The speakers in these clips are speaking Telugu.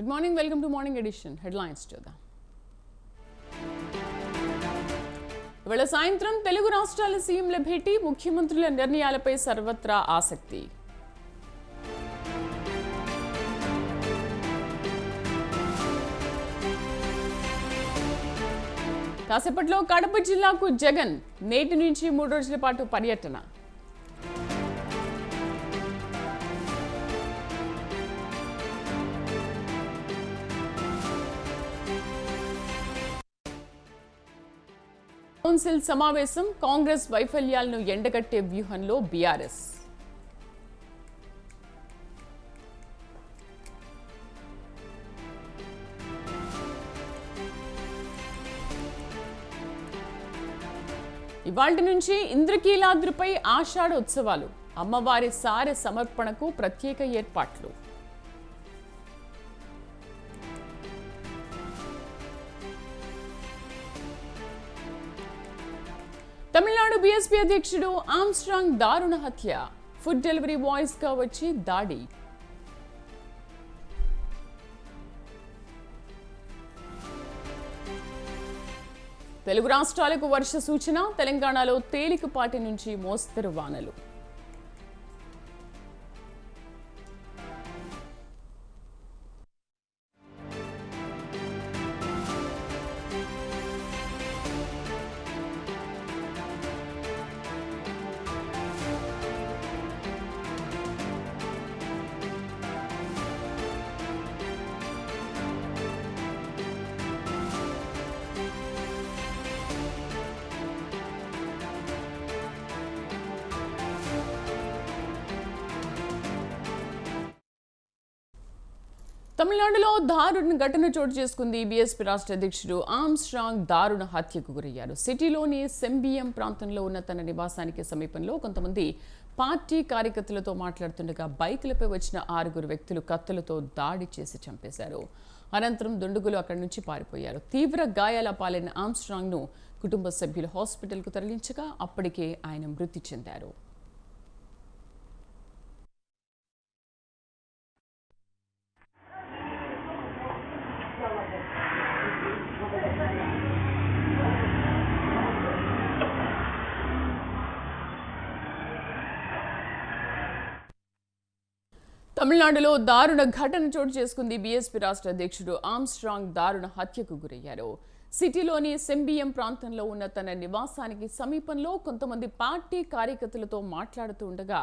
Good morning, welcome to morning edition. Headlines చూద్దాం. ఇవాళ సాయంత్రం తెలుగు రాష్ట్రాల సీఎంల భేటీ, ముఖ్యమంత్రుల నిర్ణయాలపై సర్వత్రా ఆసక్తి. కాసేపట్లో కడప జిల్లాకు జగన్, నేటి నుంచి 3 రోజుల పాటు పర్యటన. కౌన్సిల్ సమావేశం, కాంగ్రెస్ వైఫల్యాలను ఎండగట్టే వ్యూహంలో బీఆర్ఎస్. ఇవాళ్టి నుంచి ఇంద్రకీలాద్రిపై ఆషాఢ ఉత్సవాలు, అమ్మవారి సారె సమర్పణకు ప్రత్యేక ఏర్పాట్లు. తమిళనాడు బీఎస్పీ అధ్యక్షుడు ఆమ్స్ట్రాంగ్ దారుణ హత్య, ఫుడ్ డెలివరీ బాయ్స్ గా వచ్చి దాడి. తెలుగు రాష్ట్రాలకు వర్ష సూచన, తెలంగాణలో తేలికపాటి నుంచి మోస్తరు వానలు. తమిళనాడులో దారుణ ఘటన చోటు చేసుకుంది. బీఎస్పీ రాష్ట్ర అధ్యక్షుడు ఆమ్స్ట్రాంగ్ దారుణ హత్యకు గురయ్యారు. సిటీలోని సెంబియం ప్రాంతంలో ఉన్న తన నివాసానికి సమీపంలో కొంతమంది పార్టీ కార్యకర్తలతో మాట్లాడుతుండగా బైకులపై వచ్చిన 6 వ్యక్తులు కత్తులతో దాడి చేసి చంపేశారు. అనంతరం దుండగులు అక్కడి నుంచి పారిపోయారు. తీవ్ర గాయాల పాలైన ఆమ్స్ట్రాంగ్ను కుటుంబ సభ్యులు హాస్పిటల్కు తరలించగా అప్పటికే ఆయన మృతి చెందారు. తమిళనాడులో దారుణ ఘటన చోటు చేసుకుంది. బీఎస్పీ రాష్ట్ర అధ్యక్షుడు ఆమ్స్ట్రాంగ్ దారుణ హత్యకు గురయ్యారు. సిటీలోని సెంబియం ప్రాంతంలో ఉన్న తన నివాసానికి సమీపంలో కొంతమంది పార్టీ కార్యకర్తలతో మాట్లాడుతూ ఉండగా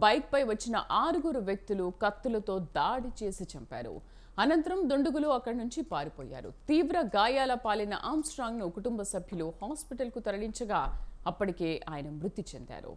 బైక్పై వచ్చిన 6 వ్యక్తులు కత్తులతో దాడి చేసి చంపారు. అనంతరం దుండగులు అక్కడి నుంచి పారిపోయారు. తీవ్ర గాయాల పాలైన ఆమ్స్ట్రాంగ్ను కుటుంబ సభ్యులు హాస్పిటల్కు తరలించగా అప్పటికే ఆయన మృతి చెందారు.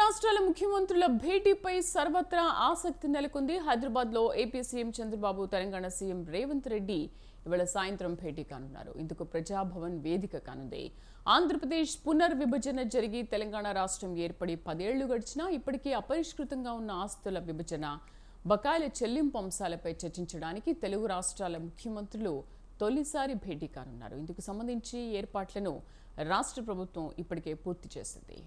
రాష్ట్రాల ముఖ్యమంత్రుల భేటీపై సర్వత్రా ఆసక్తి నెలకొంది. హైదరాబాద్లో AP CM Chandrababu, Telangana CM Revanth Reddy ఇవాళ సాయంత్రం భేటీ కానున్నారు. ఇందుకు ప్రజాభవన్ వేదిక కానుంది. ఆంధ్రప్రదేశ్ పునర్విభజన జరిగి తెలంగాణ రాష్ట్రం ఏర్పడి 10 ఏళ్లు గడిచినా ఇప్పటికీ అపరిష్కృతంగా ఉన్న ఆస్తుల విభజన, బకాయిల చెల్లింపు అంశాలపై చర్చించడానికి తెలుగు రాష్ట్రాల ముఖ్యమంత్రులు తొలిసారి భేటీ కానున్నారు. ఇందుకు సంబంధించి ఏర్పాట్లను రాష్ట్ర ప్రభుత్వం ఇప్పటికే పూర్తి చేసింది.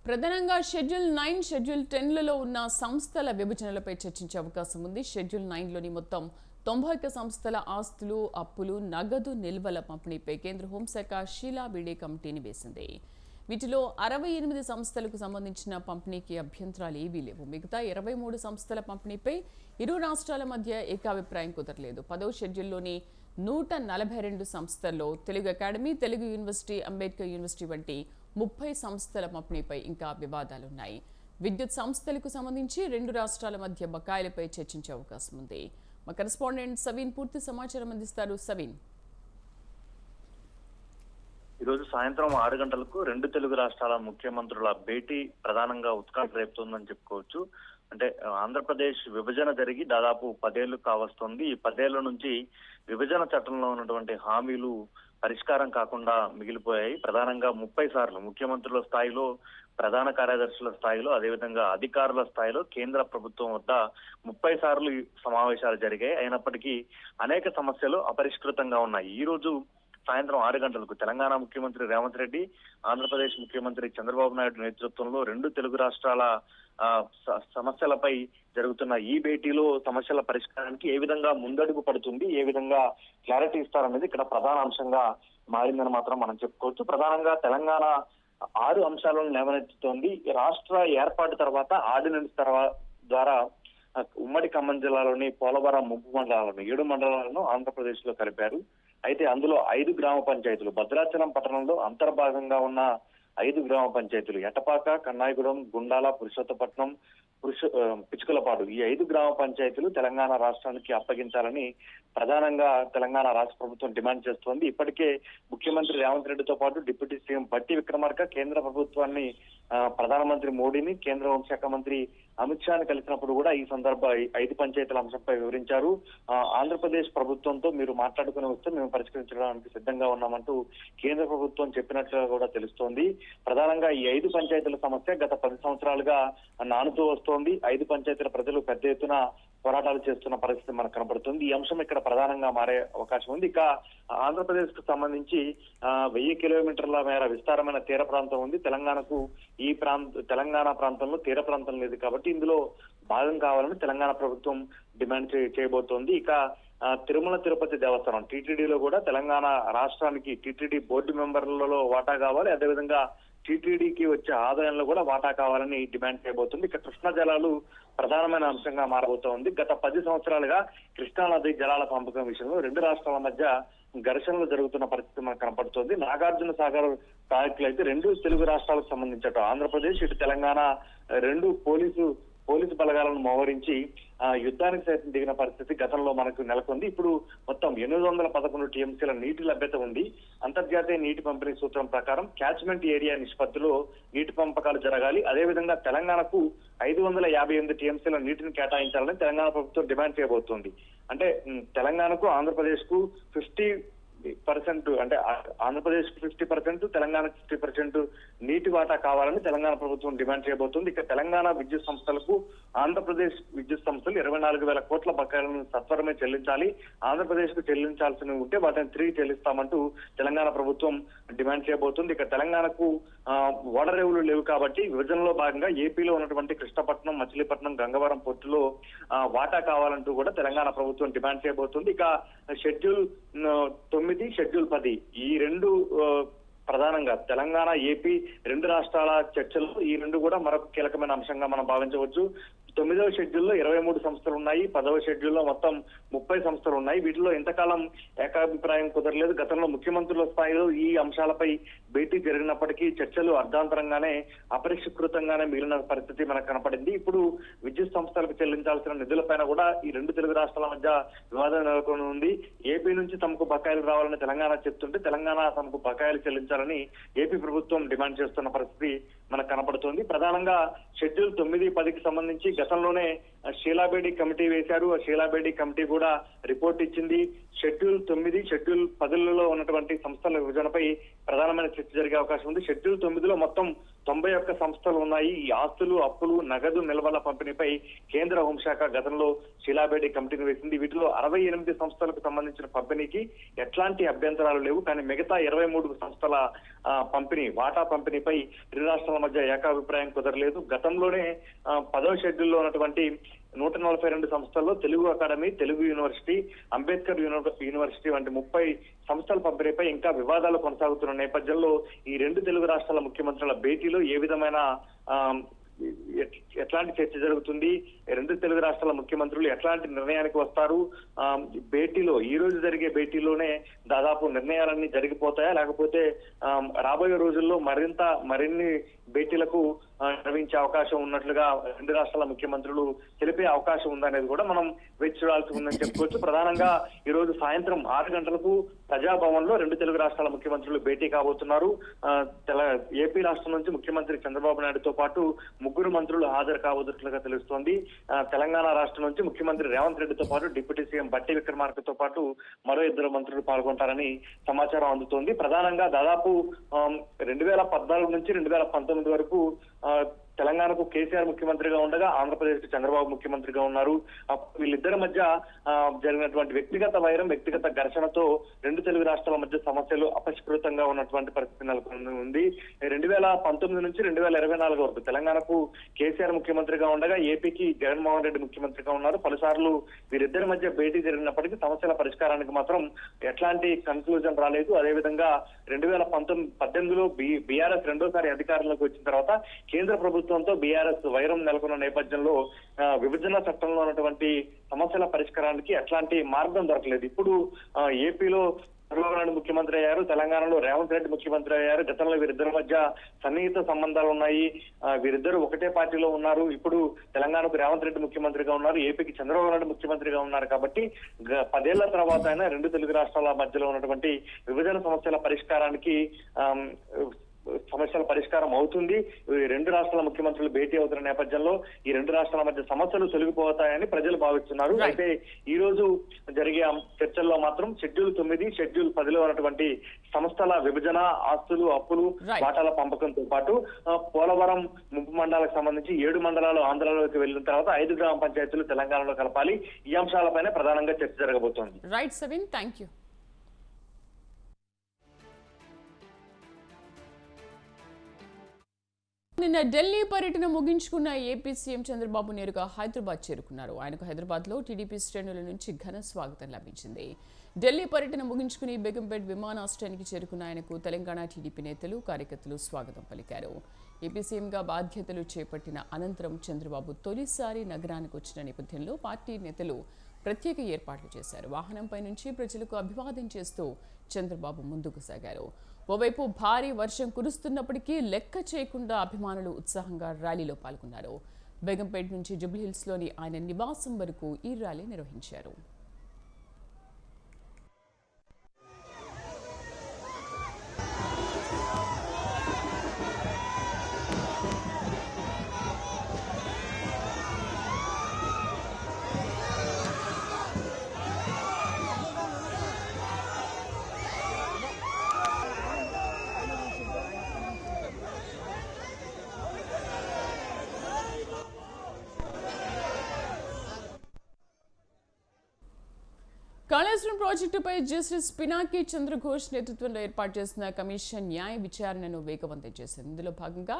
ప్రధానంగా షెడ్యూల్ 9, షెడ్యూల్ 10లలో ఉన్న సంస్థల విభజనలపై చర్చించే అవకాశం ఉంది. షెడ్యూల్ 9లోని మొత్తం 91 సంస్థల ఆస్తులు, అప్పులు, నగదు నిల్వల పంపిణీపై కేంద్ర హోంశాఖ షీలా బీడే కమిటీని వేసింది. వీటిలో 68 సంస్థలకు సంబంధించిన పంపిణీకి అభ్యంతరాలు ఏవీ లేవు. మిగతా 23 సంస్థల పంపిణీపై ఇరు రాష్ట్రాల మధ్య ఏకాభిప్రాయం కుదరలేదు. 10వ షెడ్యూల్లోని 142 సంస్థల్లో Telugu academy, Telugu university, Ambedkar university వంటి 30 సంస్థల పంపిణీపై ఇంకా వివాదాలున్నాయి. విద్యుత్ సంస్థలకు సంబంధించి 2 రాష్ట్రాల మధ్య బకాయిలపై చర్చించే అవకాశం ఉంది. మా కరెస్పాండెంట్ సవీన్ పూర్తి సమాచారం అందిస్తారు. సవీన్, ఈరోజు సాయంత్రం 6 గంటలకు 2 తెలుగు రాష్ట్రాల ముఖ్యమంత్రుల భేటీ ప్రధానంగా ఉత్కంఠ రేపుతుందని చెప్పుకోవచ్చు. అంటే ఆంధ్రప్రదేశ్ విభజన జరిగి దాదాపు 10 ఏళ్లు కావస్తుంది. ఈ 10 ఏళ్ల నుంచి విభజన చట్టంలో ఉన్నటువంటి హామీలు పరిష్కారం కాకుండా మిగిలిపోయాయి. ప్రధానంగా 30 సార్లు ముఖ్యమంత్రుల స్థాయిలో, ప్రధాన కార్యదర్శుల స్థాయిలో, అదేవిధంగా అధికారుల స్థాయిలో కేంద్ర ప్రభుత్వం వద్ద 30 సార్లు సమావేశాలు జరిగాయి. అయినప్పటికీ అనేక సమస్యలు అపరిష్కృతంగా ఉన్నాయి. ఈ రోజు సాయంత్రం 6 గంటలకు తెలంగాణ ముఖ్యమంత్రి రేవంత్ రెడ్డి, ఆంధ్రప్రదేశ్ ముఖ్యమంత్రి చంద్రబాబు నాయుడు నేతృత్వంలో 2 తెలుగు రాష్ట్రాల సమస్యలపై జరుగుతున్న ఈ భేటీలో సమస్యల పరిష్కారానికి ఏ విధంగా ముందడుగు పడుతుంది, ఏ విధంగా క్లారిటీ ఇస్తారనేది ఇక్కడ ప్రధాన అంశంగా మారిందని మాత్రం మనం చెప్పుకోవచ్చు. ప్రధానంగా తెలంగాణ 6 అంశాలను లేవనెత్తుతోంది. రాష్ట్ర ఏర్పాటు తర్వాత ఆర్డినెన్స్ ద్వారా ఉమ్మడి ఖమ్మం జిల్లాలోని పోలవరం ముంపు మండలాలను 7 మండలాలను ఆంధ్రప్రదేశ్ లో కలిపారు. అయితే అందులో 5 గ్రామ పంచాయతీలు, భద్రాచలం పట్టణంలో అంతర్భాగంగా ఉన్న 5 గ్రామ పంచాయతీలు, ఎటపాక, కన్నాయిగూడెం, గుండాల, పురుషోత్తపట్నం, పిచుకలపాడు, ఈ 5 గ్రామ పంచాయతీలు తెలంగాణ రాష్ట్రానికి అప్పగించాలని ప్రధానంగా తెలంగాణ రాష్ట్ర ప్రభుత్వం డిమాండ్ చేస్తోంది. ఇప్పటికే ముఖ్యమంత్రి రేవంత్ రెడ్డితో పాటు డిప్యూటీ సీఎం బట్టి విక్రమార్క కేంద్ర ప్రభుత్వాన్ని, ప్రధానమంత్రి మోడీని, కేంద్ర హోంశాఖ మంత్రి అమిత్ షాని కలిసినప్పుడు కూడా ఈ సందర్భ 5 పంచాయతీల అంశంపై వివరించారు. ఆంధ్రప్రదేశ్ ప్రభుత్వంతో మీరు మాట్లాడుకుని వస్తే మేము పరిష్కరించడానికి సిద్ధంగా ఉన్నామంటూ కేంద్ర ప్రభుత్వం చెప్పినట్లుగా కూడా తెలుస్తోంది. ప్రధానంగా ఈ 5 పంచాయతీల సమస్య గత 10 సంవత్సరాలుగా నానుతూ వస్తోంది. 5 పంచాయతీల ప్రజలు పెద్ద ఎత్తున పోరాటాలు చేస్తున్న పరిస్థితి మనకు కనబడుతుంది. ఈ అంశం ఇక్కడ ప్రధానంగా మారే అవకాశం ఉంది. ఇక ఆంధ్రప్రదేశ్ కు సంబంధించి 1000 కిలోమీటర్ల మేర విస్తారమైన తీర ప్రాంతం ఉంది. తెలంగాణకు తెలంగాణ ప్రాంతంలో తీర ప్రాంతం లేదు కాబట్టి ఇందులో భాగం కావాలని తెలంగాణ ప్రభుత్వం డిమాండ్ చేయబోతోంది. ఇక తిరుమల తిరుపతి దేవస్థానం టీటీడీలో కూడా తెలంగాణ రాష్ట్రానికి టీటీడీ బోర్డు మెంబర్లలో వాటా కావాలి, అదేవిధంగా టీటీడీకి వచ్చే ఆదాయంలో కూడా వాటా కావాలని డిమాండ్ చేయబోతుంది. ఇక కృష్ణా జలాలు ప్రధానమైన అంశంగా మారబోతోంది. గత 10 సంవత్సరాలుగా కృష్ణా నది జలాల పంపకం విషయంలో 2 రాష్ట్రాల మధ్య ఘర్షణలు జరుగుతున్న పరిస్థితి మనకు కనపడుతోంది. నాగార్జున సాగర్ ప్రాజెక్టులు అయితే 2 తెలుగు రాష్ట్రాలకు సంబంధించి ఆంధ్రప్రదేశ్, ఇటు తెలంగాణ 2 పోలీసు బలగాలను మోహరించి యుద్ధానికి సైతం దిగిన పరిస్థితి గతంలో మనకు నెలకొంది. ఇప్పుడు మొత్తం 811 టీఎంసీల నీటి లభ్యత ఉంది. అంతర్జాతీయ నీటి పంపిణీ సూత్రం ప్రకారం క్యాచ్మెంట్ ఏరియా నిష్పత్తిలో నీటి పంపకాలు జరగాలి. అదేవిధంగా తెలంగాణకు 558 టీఎంసీల నీటిని కేటాయించాలని తెలంగాణ ప్రభుత్వం డిమాండ్ చేయబోతోంది. అంటే తెలంగాణకు, ఆంధ్రప్రదేశ్ కు 50% అంటే ఆంధ్రప్రదేశ్ 50%, తెలంగాణకు 50% నీటి వాటా కావాలని తెలంగాణ ప్రభుత్వం డిమాండ్ చేయబోతుంది. ఇక తెలంగాణ విద్యుత్ సంస్థలకు ఆంధ్రప్రదేశ్ విద్యుత్ సంస్థలు 24,000 కోట్ల బకాయిలను సత్వరమే చెల్లించాలి. ఆంధ్రప్రదేశ్ కు చెల్లించాల్సి ఉంటే వాటిని 3 చెల్లిస్తామంటూ తెలంగాణ ప్రభుత్వం డిమాండ్ చేయబోతుంది. ఇక తెలంగాణకు ఓడరేవులు లేవు కాబట్టి విభజనలో భాగంగా ఏపీలో ఉన్నటువంటి కృష్ణపట్నం, మచిలీపట్నం, గంగవరం పోర్టులో వాటా కావాలంటూ కూడా తెలంగాణ ప్రభుత్వం డిమాండ్ చేయబోతుంది. ఇక షెడ్యూల్ 9, షెడ్యూల్ 10 ఈ 2 ప్రధానంగా తెలంగాణ, ఏపీ 2 రాష్ట్రాల చర్చలు ఈ 2 కూడా మరొక కీలకమైన అంశంగా మనం భావించవచ్చు. 9వ షెడ్యూల్లో 23 సంస్థలు ఉన్నాయి. 10వ షెడ్యూల్లో మొత్తం 30 సంస్థలు ఉన్నాయి. వీటిలో ఎంతకాలం ఏకాభిప్రాయం కుదరలేదు. గతంలో ముఖ్యమంత్రుల స్థాయిలో ఈ అంశాలపై భేటీ జరిగినప్పటికీ చర్చలు అర్ధాంతరంగానే అపరిష్కృతంగానే మిగిలిన పరిస్థితి మనకు కనపడింది. ఇప్పుడు విద్యుత్ సంస్థలకు చెల్లించాల్సిన నిధులపైన కూడా ఈ రెండు తెలుగు రాష్ట్రాల మధ్య వివాదం నెలకొని ఉంది. ఏపీ నుంచి తమకు బకాయిలు రావాలని తెలంగాణ చెప్తుంటే తెలంగాణ తమకు బకాయిలు చెల్లించాలని ఏపీ ప్రభుత్వం డిమాండ్ చేస్తున్న పరిస్థితి మనకు కనపడుతోంది. ప్రధానంగా షెడ్యూల్ 9, 10కి సంబంధించి గతంలోనే షీలాబేడి కమిటీ వేశారు. ఆ షీలాబేడి కమిటీ కూడా రిపోర్ట్ ఇచ్చింది. షెడ్యూల్ 9, షెడ్యూల్ 10లలో ఉన్నటువంటి సంస్థల విభజనపై ప్రధానమైన చర్చ జరిగే అవకాశం ఉంది. షెడ్యూల్ 9లో మొత్తం 91 సంస్థలు ఉన్నాయి. ఈ ఆస్తులు, అప్పులు, నగదు నిల్వల పంపిణీపై కేంద్ర హోంశాఖ గతంలో షీలాబేడి కమిటీని వేసింది. వీటిలో 68 సంస్థలకు సంబంధించిన పంపిణీకి ఎట్లాంటి అభ్యంతరాలు లేవు. కానీ మిగతా 23 సంస్థల పంపిణీ, వాటా పంపిణీపై ఇరు రాష్ట్రాల మధ్య ఏకాభిప్రాయం కుదరలేదు. గతంలోనే 10వ షెడ్యూల్లో ఉన్నటువంటి 142 సంస్థల్లో Telugu academy, Telugu university, Ambedkar university వంటి 30 సంస్థల పంపిణీపై ఇంకా వివాదాలు కొనసాగుతున్న నేపథ్యంలో ఈ రెండు తెలుగు రాష్ట్రాల ముఖ్యమంత్రుల భేటీలో ఏ విధమైన ఎట్లాంటి చర్చ జరుగుతుంది, రెండు తెలుగు రాష్ట్రాల ముఖ్యమంత్రులు ఎట్లాంటి నిర్ణయానికి వస్తారు, భేటీలో ఈ రోజు జరిగే భేటీలోనే దాదాపు నిర్ణయాలన్నీ జరిగిపోతాయా, లేకపోతే రాబోయే రోజుల్లో మరిన్ని భేటీలకు నిర్వహించే అవకాశం ఉన్నట్లుగా రెండు రాష్ట్రాల ముఖ్యమంత్రులు తెలిపే అవకాశం ఉందనేది కూడా మనం వేచి చూడాల్సి ఉందని చెప్పుకోవచ్చు. ప్రధానంగా ఈ రోజు సాయంత్రం 6 గంటలకు ప్రజాభవన్ లో రెండు తెలుగు రాష్ట్రాల ముఖ్యమంత్రులు భేటీ కాబోతున్నారు. ఏపీ రాష్ట్రం నుంచి ముఖ్యమంత్రి చంద్రబాబు నాయుడుతో పాటు 3 మంత్రులు హాజరు కాబోతున్నట్లుగా తెలుస్తోంది. తెలంగాణ రాష్ట్రం నుంచి ముఖ్యమంత్రి రేవంత్ రెడ్డితో పాటు డిప్యూటీ సీఎం బట్టి విక్రమార్కతో పాటు మరో 2 మంత్రులు పాల్గొంటారని సమాచారం అందుతోంది. ప్రధానంగా దాదాపు 2014 నుంచి 2019 వరకు తెలంగాణకు కేసీఆర్ ముఖ్యమంత్రిగా ఉండగా ఆంధ్రప్రదేశ్ కు చంద్రబాబు ముఖ్యమంత్రిగా ఉన్నారు. వీళ్ళిద్దరి మధ్య జరిగినటువంటి వ్యక్తిగత వైరం, వ్యక్తిగత ఘర్షణతో రెండు తెలుగు రాష్ట్రాల మధ్య సమస్యలు అపరిష్కృతంగా ఉన్నటువంటి పరిస్థితి నెలకొని ఉంది. 2019 నుంచి 2024 వరకు తెలంగాణకు కేసీఆర్ ముఖ్యమంత్రిగా ఉండగా ఏపీకి జగన్మోహన్ రెడ్డి ముఖ్యమంత్రిగా ఉన్నారు. పలుసార్లు వీరిద్దరి మధ్య భేటీ జరిగినప్పటికీ సమస్యల పరిష్కారానికి మాత్రం ఎట్లాంటి కన్క్లూజన్ రాలేదు. అదేవిధంగా 2018లో బీఆర్ఎస్ రెండోసారి అధికారంలోకి వచ్చిన తర్వాత కేంద్ర ప్రభుత్వంతో బీఆర్ఎస్ వైరం నెలకొన్న నేపథ్యంలో విభజన చట్టంలో ఉన్నటువంటి సమస్యల పరిష్కారానికి ఎట్లాంటి మార్గం దొరకలేదు. ఇప్పుడు ఏపీలో చంద్రబాబు నాయుడు ముఖ్యమంత్రి అయ్యారు, తెలంగాణలో రేవంత్ రెడ్డి ముఖ్యమంత్రి అయ్యారు. గతంలో వీరిద్దరి మధ్య సన్నిహిత సంబంధాలు ఉన్నాయి. వీరిద్దరు ఒకటే పార్టీలో ఉన్నారు. ఇప్పుడు తెలంగాణకు రేవంత్ రెడ్డి ముఖ్యమంత్రిగా ఉన్నారు, ఏపీకి చంద్రబాబు నాయుడు ముఖ్యమంత్రిగా ఉన్నారు. కాబట్టి 10 ఏళ్ల తర్వాత అయినా రెండు తెలుగు రాష్ట్రాల మధ్యలో ఉన్నటువంటి విభజన సమస్యల పరిష్కారానికి సమస్యల పరిష్కారం అవుతుంది. రెండు రాష్ట్రాల ముఖ్యమంత్రులు భేటీ అవుతున్న నేపథ్యంలో ఈ రెండు రాష్ట్రాల మధ్య సమస్యలు తొలగిపోతాయని ప్రజలు భావిస్తున్నారు. అయితే ఈ రోజు జరిగే చర్చల్లో మాత్రం షెడ్యూల్ 9, షెడ్యూల్ 10లో ఉన్నటువంటి సంస్థల విభజన, ఆస్తులు, అప్పులు, వాటాల పంపకంతో పాటు పోలవరం ముంపు మండలాలకు సంబంధించి 7 మండలాలు ఆంధ్రలోకి వెళ్లిన తర్వాత 5 గ్రామ పంచాయతీలు తెలంగాణలో కలపాలి. ఈ అంశాలపైన ప్రధానంగా చర్చ జరగబోతోంది. Right సవిన్, thank you. నిన్న ఢిల్లీ పర్యటన ముగించుకున్న ఏపీ సీఎం చంద్రబాబు నేరుగా హైదరాబాద్ చేరుకున్నారు. ఆయనకు హైదరాబాద్లో టీడీపీ శ్రేణుల నుంచి ఘన స్వాగతం లభించింది. ఢిల్లీ పర్యటన ముగించుకుని బేగంపేట్ విమానాశ్రయానికి చేరుకున్న ఆయనకు తెలంగాణ టీడీపీ నేతలు, కార్యకర్తలు స్వాగతం పలికారు. ఏపీ సీఎంగా బాధ్యతలు చేపట్టిన అనంతరం చంద్రబాబు తొలిసారి నగరానికి వచ్చిన నేపథ్యంలో పార్టీ నేతలు ప్రత్యేక ఏర్పాట్లు చేశారు. వాహనంపై నుంచి ప్రజలకు అభివాదం చేస్తూ చంద్రబాబు ముందుకు సాగారు. ఓవైపు భారీ వర్షం కురుస్తున్నప్పటికీ లెక్క చేయకుండా అభిమానులు ఉత్సాహంగా ర్యాలీలో పాల్గొన్నారు. బేగంపేట్ నుంచి జూబ్లీహిల్స్లోని ఆయన నివాసం వరకు ఈ ర్యాలీ నిర్వహించారు. కాళేశ్వరం ప్రాజెక్టుపై జస్టిస్ పినాకి చంద్రఘోష్ నేతృత్వంలో ఏర్పాటు చేసిన కమిషన్ న్యాయ విచారణను వేగవంతం చేసింది. ఇందులో భాగంగా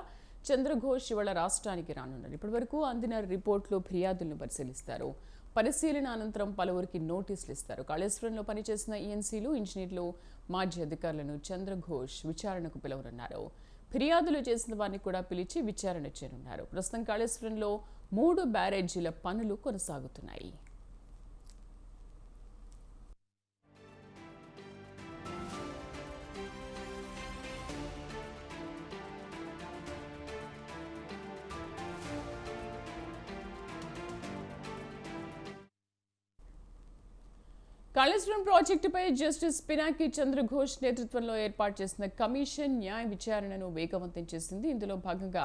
చంద్రఘోష్ ఇవాళ రాష్ట్రానికి రానున్నారు. ఇప్పటివరకు అందిన రిపోర్టులు, ఫిర్యాదులను పరిశీలిస్తారు. పరిశీలన అనంతరం పలువురికి నోటీసులు ఇస్తారు. కాళేశ్వరంలో పనిచేసిన ఈఎన్సీలు, ఇంజనీర్లు, మాజీ అధికారులను చంద్రఘోష్ విచారణకు పిలవనున్నారు. ఫిర్యాదులు చేసిన వారిని కూడా పిలిచి విచారణ చేయనున్నారు. ప్రస్తుతం కాళేశ్వరంలో 3 బ్యారేజీల పనులు కొనసాగుతున్నాయి. కాళేశ్వరం ప్రాజెక్టుపై జస్టిస్ పినాకి చంద్రఘోష్ నేతృత్వంలో ఏర్పాటు చేసిన కమిషన్ న్యాయ విచారణను వేగవంతం చేసింది. ఇందులో భాగంగా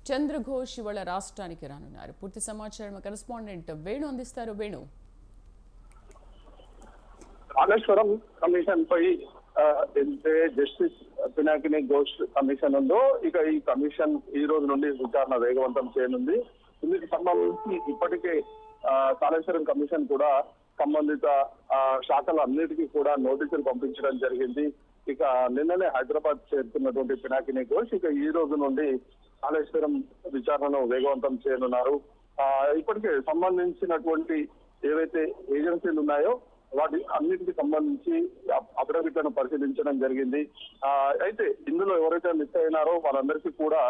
చంద్రఘోష్ ఇవాళ రాష్ట్రానికి రానున్నారు. పూర్తి సమాచారం కరెస్పాండెంట్ వేణు అందిస్తారు. వేణు, కాళేశ్వరం కమిషన్ పై జస్టిస్ పినాకిని ఘోష్ కమిషన్ ఉందో ఇక ఈ కమిషన్ ఈ రోజు నుండి విచారణ వేగవంతం చేయనుంది. ఇందుకు సంబంధించి ఇప్పటికే కాళేశ్వరం కమిషన్ కూడా సంబంధిత శాఖలన్నిటికీ కూడా నోటీసులు పంపించడం జరిగింది. ఇక నిన్ననే హైదరాబాద్ చేరుకున్నటువంటి పినాకిని ఘోష్ ఇక ఈ రోజు నుండి కాళేశ్వరం విచారణను వేగవంతం చేయనున్నారు. ఇప్పటికే సంబంధించినటువంటి ఏవైతే ఏజెన్సీలు ఉన్నాయో వాటి అన్నిటికి సంబంధించి అఫిడవిట్లను పరిశీలించడం జరిగింది. అయితే ఇందులో ఎవరైతే మిస్ అయినారో వాళ్ళందరికీ కూడా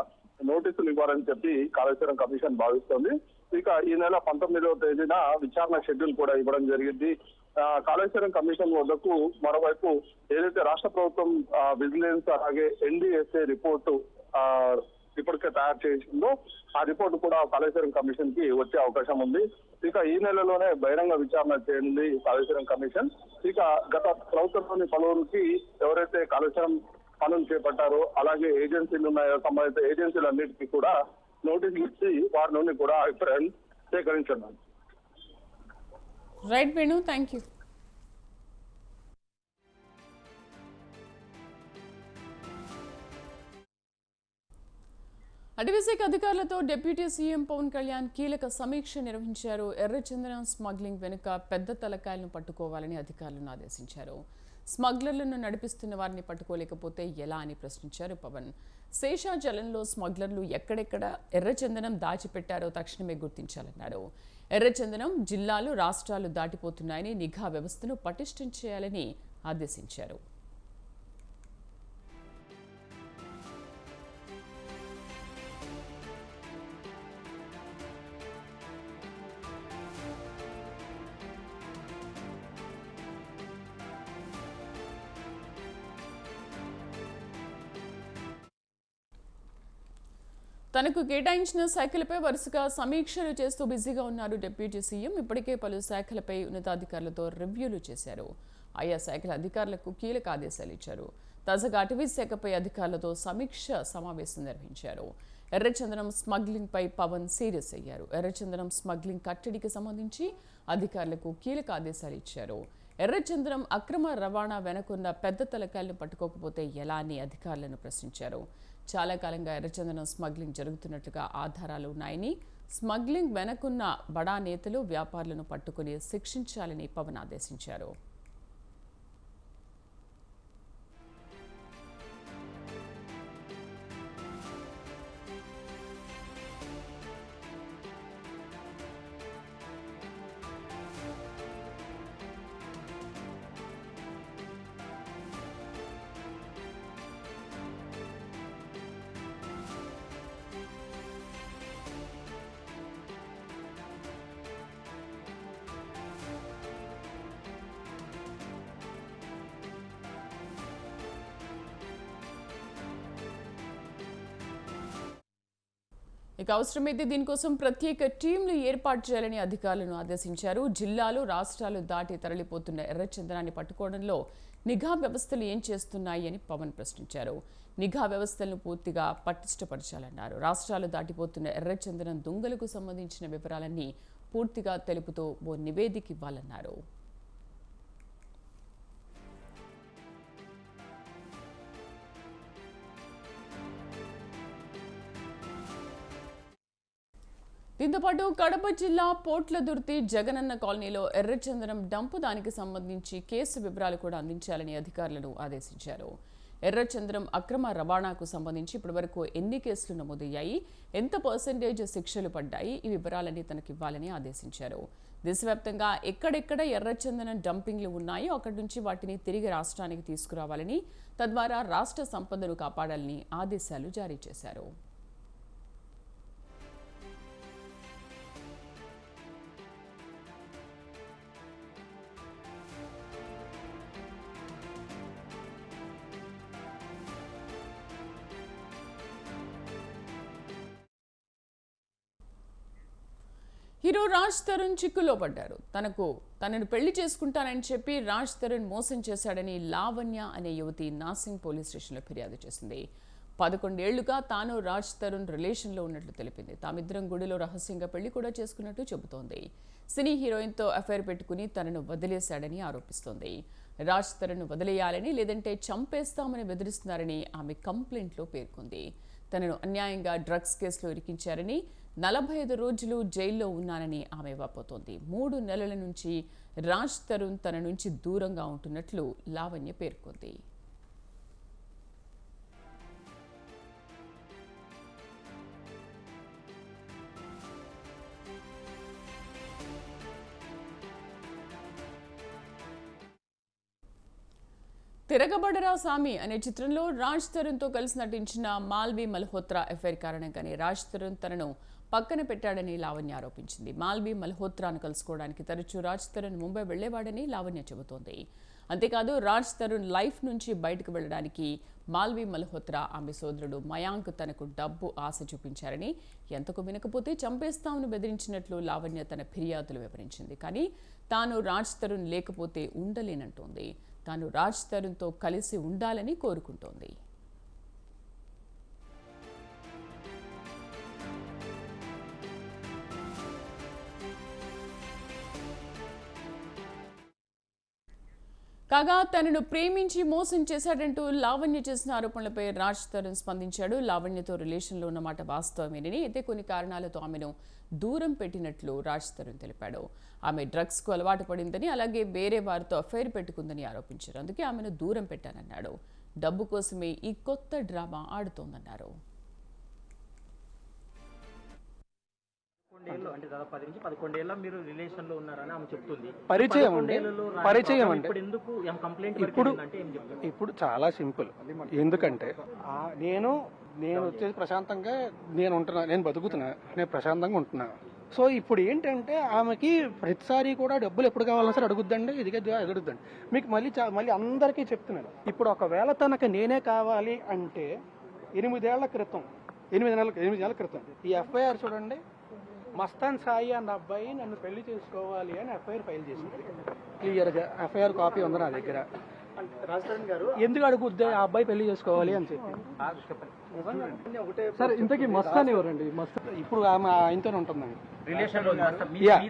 నోటీసులు ఇవ్వాలని చెప్పి కాళేశ్వరం కమిషన్ భావిస్తోంది. ఇక ఈ నెల 19వ తేదీన విచారణ షెడ్యూల్ కూడా ఇవ్వడం జరిగింది. కాళేశ్వరం కమిషన్ వద్దకు మరోవైపు ఏదైతే రాష్ట్ర ప్రభుత్వం విజిలెన్స్ అలాగే ఎన్డీఎస్ఏ రిపోర్టు ఇప్పటికే తయారు చేసిందో ఆ రిపోర్టు కూడా కాళేశ్వరం కమిషన్ కి వచ్చే అవకాశం ఉంది. ఇక ఈ నెలలోనే బహిరంగ విచారణ చేయనుంది కాళేశ్వరం కమిషన్. ఇక గత ప్రభుత్వంలోని పలువురికి ఎవరైతే కాళేశ్వరం పనులు చేపట్టారో అలాగే ఏజెన్సీలు ఉన్నాయో సంబంధిత ఏజెన్సీలన్నిటికీ కూడా నోటీసులు ఇచ్చి వారి నుండి కూడా అభిప్రాయం సేకరించున్నారు. Right Venu, thank you. అటవీశాఖ అధికారులతో డిప్యూటీ సీఎం పవన్ కళ్యాణ్ కీలక సమీక్ష నిర్వహించారు. ఎర్రచందనం స్మగ్లింగ్ వెనుక పెద్ద తలకాయలను పట్టుకోవాలని అధికారులను ఆదేశించారు. స్మగ్లర్లను నడిపిస్తున్న వారిని పట్టుకోలేకపోతే ఎలా అని ప్రశ్నించారు పవన్. శేషాచలంలో స్మగ్లర్లు ఎక్కడెక్కడ ఎర్రచందనం దాచిపెట్టారో తక్షణమే గుర్తించాలన్నారు. ఎర్రచందనం జిల్లాలు రాష్ట్రాలు దాటిపోతున్నాయని నిఘా వ్యవస్థను పటిష్టం చేయాలని ఆదేశించారు. తనకు కేటాయించిన శాఖలపై వరుసగా సమీక్షలు చేస్తూ బిజీగా ఉన్నారు డిప్యూటీ సీఎం. ఇప్పటికే పలు శాఖలపై ఉన్నతాధికారులతో రివ్యూలు చేశారు. ఆయా శాఖల అధికారులకు కీలక ఆదేశాలు ఇచ్చారు. తాజాగా అటవీ శాఖపై అధికారులతో సమీక్ష సమావేశం నిర్వహించారు. ఎర్రచందనం స్మగ్లింగ్ పై పవన్ సీరియస్ అయ్యారు. ఎర్రచందనం స్మగ్లింగ్ కట్టడికి సంబంధించి అధికారులకు కీలక ఆదేశాలు ఇచ్చారు. ఎర్రచందనం అక్రమ రవాణా వెనుకున్న పెద్ద తలకాయలను పట్టుకోకపోతే ఎలా అని అధికారులను ప్రశ్నించారు. చాలా కాలంగా ఎర్రచందనం స్మగ్లింగ్ జరుగుతున్నట్లుగా ఆధారాలు ఉన్నాయని, స్మగ్లింగ్ వెనుకున్న బడా నేతలు వ్యాపారులను పట్టుకుని శిక్షించాలని పవన్ ఆదేశించారు. ఇక అవసరమైతే దీనికోసం ప్రత్యేక టీంలు ఏర్పాటు చేయాలని అధికారులను ఆదేశించారు. జిల్లాలు రాష్ట్రాలు దాటి తరలిపోతున్న ఎర్రచందనాన్ని పట్టుకోవడంలో నిఘా వ్యవస్థలు ఏం చేస్తున్నాయి అని పవన్ ప్రశ్నించారు. నిఘా వ్యవస్థలను పూర్తిగా పటిష్టపరచాలన్నారు. రాష్ట్రాలు దాటిపోతున్న ఎర్రచందనం దొంగలకు సంబంధించిన వివరాలన్నీ పూర్తిగా తెలుపుతూ ఓ నివేదిక ఇవ్వాలన్నారు. దీంతో పాటు కడప జిల్లా పోట్లదుర్తి జగనన్న కాలనీలో ఎర్రచందనం డంపు దానికి సంబంధించి కేసు వివరాలు కూడా అందించాలని అధికారులను ఆదేశించారు. ఎర్రచందనం అక్రమ రవాణాకు సంబంధించి ఇప్పటివరకు ఎన్ని కేసులు నమోదయ్యాయి, ఎంత పర్సెంటేజ్ శిక్షలు పడ్డాయి, ఈ వివరాలన్నీ తనకివ్వాలని ఆదేశించారు. దేశవ్యాప్తంగా ఎక్కడెక్కడ ఎర్రచందనం డంపింగ్లు ఉన్నాయో అక్కడి నుంచి వాటిని తిరిగి రాష్ట్రానికి తీసుకురావాలని, తద్వారా రాష్ట్ర సంపదను కాపాడాలని ఆదేశాలు జారీ చేశారు. హీరో రాజ్ తరుణ్ చిక్కులో పడ్డారు. తనను పెళ్లి చేసుకుంటానని చెప్పి రాజ్ తరుణ్ మోసం చేశాడని లావణ్య అనే యువతి నాసింగ్ పోలీస్ స్టేషన్లో ఫిర్యాదు చేసింది. 11 ఏళ్లుగా తాను రాజ్ తరుణ్ రిలేషన్లో ఉన్నట్లు తెలిపింది. తామిద్దరం గుడిలో రహస్యంగా పెళ్లి కూడా చేసుకున్నట్టు చెబుతోంది. సినీ హీరోయిన్తో అఫైర్ పెట్టుకుని తనను వదిలేశాడని ఆరోపిస్తోంది. రాజ్ తరుణ్ వదిలేయాలని లేదంటే చంపేస్తామని బెదిరిస్తున్నారని ఆమె కంప్లైంట్లో పేర్కొంది. తనను అన్యాయంగా డ్రగ్స్ కేసులో ఇరికించారని, 45 రోజులు జైల్లో ఉన్నానని ఆమె వాపోతోంది. 3 నెలల నుంచి రాజ్ తరుణ్ తన నుంచి దూరంగా ఉంటున్నట్లు లావణ్య పేర్కొంది. తిరగబడరా సామి అనే చిత్రంలో రాజ్ తరుణ్తో కలిసి నటించిన మాల్వి మల్హోత్రా ఎఫైర్ కారణంగానే రాజ్ తరుణ్ తనను పక్కన పెట్టాడని లావణ్య ఆరోపించింది. మాల్వి మల్హోత్రాను కలుసుకోవడానికి తరచూ రాజ్ తరుణ్ ముంబై వెళ్లేవాడని లావణ్య చెబుతోంది. అంతేకాదు రాజ్ తరుణ్ లైఫ్ నుంచి బయటకు వెళ్లడానికి మాల్వి మల్హోత్రా ఆమె సోదరుడు మయాంక్ తనకు డబ్బు ఆశ చూపించారని, ఎంతకు వినకపోతే చంపేస్తామని బెదిరించినట్లు లావణ్య తన ఫిర్యాదులు వివరించింది. కానీ తాను రాజ్ తరుణ్ లేకపోతే ఉండలేనంటోంది. తాను రాజ్ తరుణ్తో కలిసి ఉండాలని కోరుకుంటోంది. కాగా తనను ప్రేమించి మోసం చేశాడంటూ లావణ్య చేసిన ఆరోపణలపై రాజ్ తరుణ్ స్పందించాడు. లావణ్యతో రిలేషన్లో ఉన్నమాట వాస్తవమేనని, అయితే కొన్ని కారణాలతో ఆమెను దూరం పెట్టినట్లు రాజ్ తరుణ్ తెలిపాడు. ఆమె డ్రగ్స్కు అలవాటు పడిందని, అలాగే వేరే వారితో అఫైర్ పెట్టుకుందని ఆరోపించారు. అందుకే ఆమెను దూరం పెట్టానన్నాడు. డబ్బు కోసమే ఈ కొత్త డ్రామా ఆడుతోందన్నారు. అంటే దాదాపు 10 నుంచి 11 ఏళ్ళ మీరు రిలేషన్ లో ఉన్నారని ఆమె చెప్తుంది. పరిచయం అంటే ఇప్పుడు చాలా సింపుల్. ఎందుకంటే నేను వచ్చేసి ప్రశాంతంగా నేను బతుకుతున్నా, నేను ప్రశాంతంగా ఉంటున్నా. సో ఇప్పుడు ఏంటంటే ఆమెకి ప్రతిసారి కూడా డబ్బులు ఎప్పుడు కావాలన్నా సరే అడుగుద్దండి, ఎదురుద్దండి. మీకు మళ్ళీ అందరికీ చెప్తున్నాను, ఇప్పుడు ఒకవేళ తనకు నేనే కావాలి అంటే 8 నెలల క్రితం ఈ ఎఫ్ఐఆర్ చూడండి. మస్తాన్ సాయి అన్న అబ్బాయి నన్ను పెళ్లి చేసుకోవాలి అని ఎఫ్ఐఆర్ ఫైల్ చేసింది. క్లియర్గా ఎఫ్ఐఆర్ కాపీ ఉంది నా దగ్గర. రాజస్థాన్ గారు ఎందుకు అడుగుద్దే ఆ అబ్బాయి పెళ్లి చేసుకోవాలి అని చెప్పి. సార్ ఇంతకీ మస్తాన్ ఎవరండి? ఇప్పుడు ఆమె ఆయనతోనే ఉంటుందండి రిలేషన్ లో.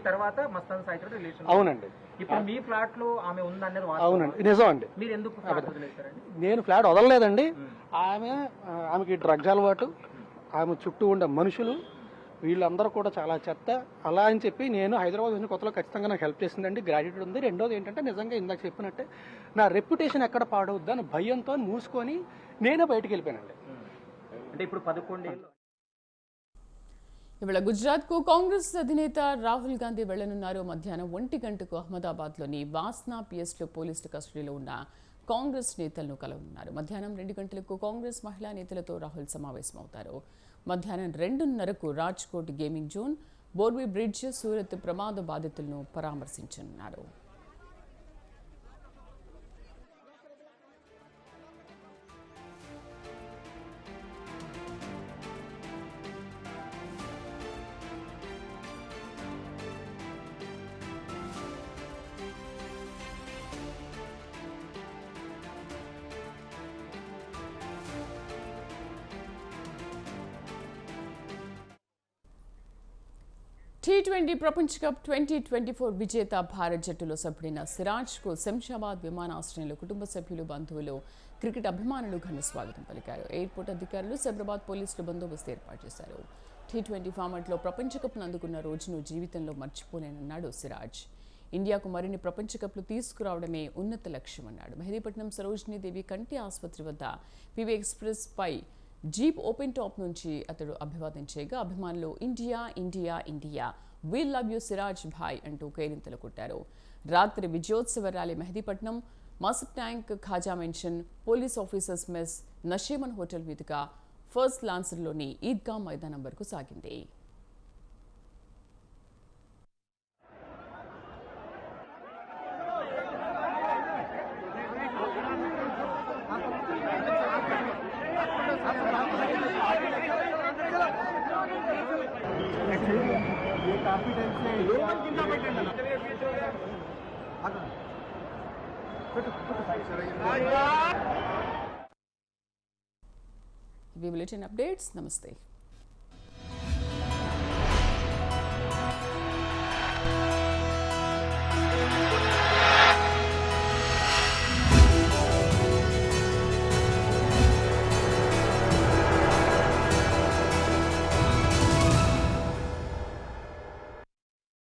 తర్వాత మస్తాన్ సాయి తోటి రిలేషన్. అవునండి. ఇప్పుడు మీ ఫ్లాట్ లో ఆమె ఉందనేది అవునండి, నిజం అండి. మీరు ఎందుకు ఫ్లాట్ వదిలేశారండి? నేను ఫ్లాట్ వదలలేదండి. ఆమెకి డ్రగ్స్ అలవాటు, ఆమె చుట్టూ ఉండే మనుషులు వీళ్ళందరూ కూడా చాలా చెత్త. అలా అని చెప్పి నేను హైదరాబాద్ వచ్చిన కొత్తలో ఖచ్చితంగా నాకు హెల్ప్ చేసిందండి, గ్రాడ్యుయేట్ ఉంది. రెండోది ఏంటంటే నిజంగా ఇందాక చెప్పినట్టే నా రెప్యుటేషన్ ఎక్కడ పాడవద్దు అని భయంతో మూసుకొని నేనే బయటకు వెళ్ళిపోయానండి. అంటే ఇప్పుడు 11 ఏళ్ళు. ఇవాళ గుజరాత్కు కాంగ్రెస్ అధినేత రాహుల్ గాంధీ వెళ్లనున్నారు. మధ్యాహ్నం 1 గంటకు అహ్మదాబాద్లోని వాస్నా పిఎస్లో పోలీసుల కస్టడీలో ఉన్న కాంగ్రెస్ నేతలను కలవనున్నారు. మధ్యాహ్నం 2 గంటలకు కాంగ్రెస్ మహిళా నేతలతో రాహుల్ సమావేశమవుతారు. మధ్యాహ్నం 2:30కు Rajkot gaming zone, Borvi bridge, Surat ప్రమాద బాధితులను పరామర్శించనున్నారు. T20 ప్రపంచ కప్ 2024 విజేత భారత్ జట్టులో సభ్యుడైన సిరాజ్కు శంషాబాద్ విమానాశ్రయంలో కుటుంబ సభ్యులు, బంధువులు, క్రికెట్ అభిమానులు ఘన స్వాగతం పలికారు. ఎయిర్పోర్ట్ అధికారులు, సైబరాబాద్ పోలీసులు బందోబస్తు ఏర్పాటు చేశారు. T20 ఫార్మాట్లో ప్రపంచ కప్ను అందుకున్న రోజును జీవితంలో మర్చిపోలేనన్నాడు సిరాజ్. ఇండియాకు మరిన్ని ప్రపంచ కప్లు తీసుకురావడమే ఉన్నత లక్ష్యమన్నాడు. మెహదీపట్నం సరోజినీదేవి కంటి ఆసుపత్రి వద్ద పివి ఎక్స్ప్రెస్ పై జీప్ ఓపెన్ టాప్ నుంచి అతడు అభివాదం చేయగా అభిమానులు India India India, we love you Siraj భాయ్ అంటూ కేరింతలు కొట్టారు. రాత్రి విజయోత్సవ rally Mehdipatnam, Masab tank, Khaja mansion, police officers mess, Nasheman hotel మీదుగా ఫస్ట్ లాన్సర్లోని ఈద్గా మైదానం వరకు సాగింది. ఇవి బులెటిన్ అప్డేట్స్. నమస్తే.